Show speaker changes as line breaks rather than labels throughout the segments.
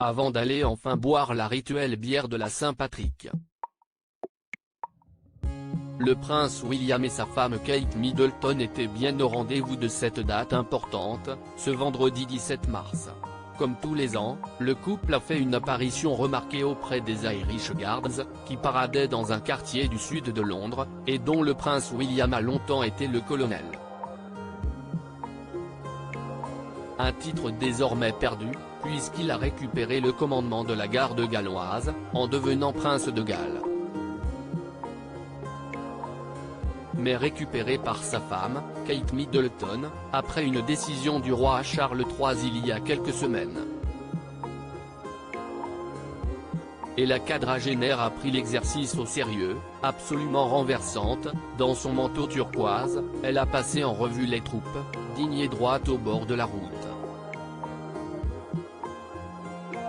avant d'aller enfin boire la rituelle bière de la Saint-Patrick. Le prince William et sa femme Kate Middleton étaient bien au rendez-vous de cette date importante, ce vendredi 17 mars. Comme tous les ans, le couple a fait une apparition remarquée auprès des Irish Guards, qui paradaient dans un quartier du sud de Londres, et dont le prince William a longtemps été le colonel. Un titre désormais perdu, puisqu'il a récupéré le commandement de la garde galloise, en devenant prince de Galles. Mais récupéré par sa femme, Kate Middleton, après une décision du roi Charles III il y a quelques semaines. Et la quadragénaire a pris l'exercice au sérieux, absolument renversante, dans son manteau turquoise, elle a passé en revue les troupes, digne et droite au bord de la route.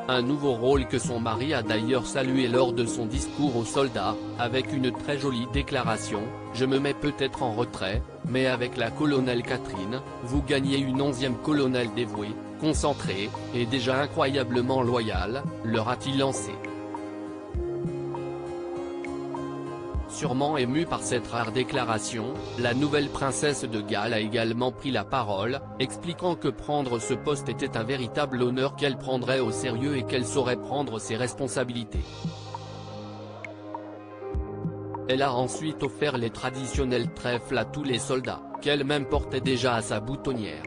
Un nouveau rôle que son mari a d'ailleurs salué lors de son discours aux soldats, avec une très jolie déclaration: « Je me mets peut-être en retrait, mais avec la colonelle Catherine, vous gagnez une 11e colonelle dévouée, concentrée, et déjà incroyablement loyale », leur a-t-il lancé. Sûrement émue par cette rare déclaration, la nouvelle princesse de Galles a également pris la parole, expliquant que prendre ce poste était un véritable honneur qu'elle prendrait au sérieux et qu'elle saurait prendre ses responsabilités. Elle a ensuite offert les traditionnels trèfles à tous les soldats, qu'elle-même portait déjà à sa boutonnière.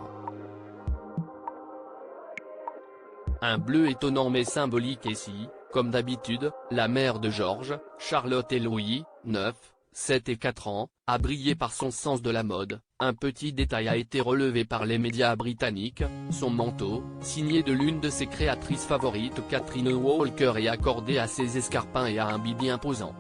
Un bleu étonnant mais symbolique et si, comme d'habitude, la mère de George, Charlotte et Louis, 9, 7 et 4 ans, a brillé par son sens de la mode. Un petit détail a été relevé par les médias britanniques: son manteau, signé de l'une de ses créatrices favorites Catherine Walker et accordé à ses escarpins et à un bibi imposant,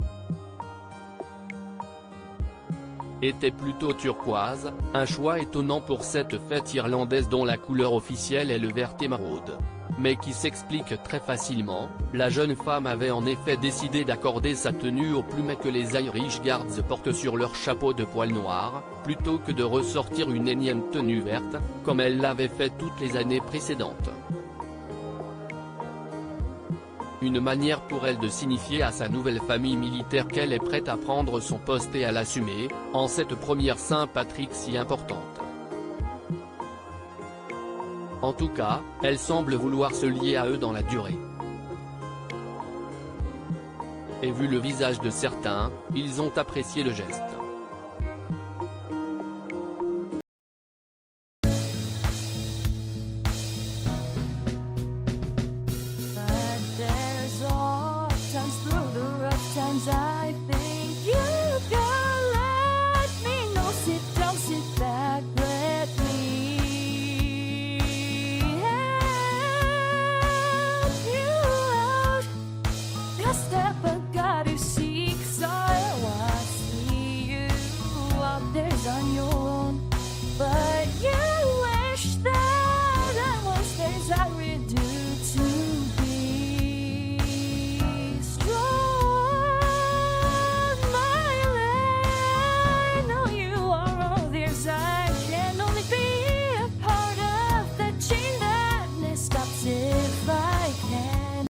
était plutôt turquoise, un choix étonnant pour cette fête irlandaise dont la couleur officielle est le vert émeraude. Mais qui s'explique très facilement, la jeune femme avait en effet décidé d'accorder sa tenue au plumet que les Irish Guards portent sur leur chapeau de poil noir, plutôt que de ressortir une énième tenue verte, comme elle l'avait fait toutes les années précédentes. Une manière pour elle de signifier à sa nouvelle famille militaire qu'elle est prête à prendre son poste et à l'assumer, en cette première Saint-Patrick si importante. En tout cas, elle semble vouloir se lier à eux dans la durée. Et vu le visage de certains, ils ont apprécié le geste.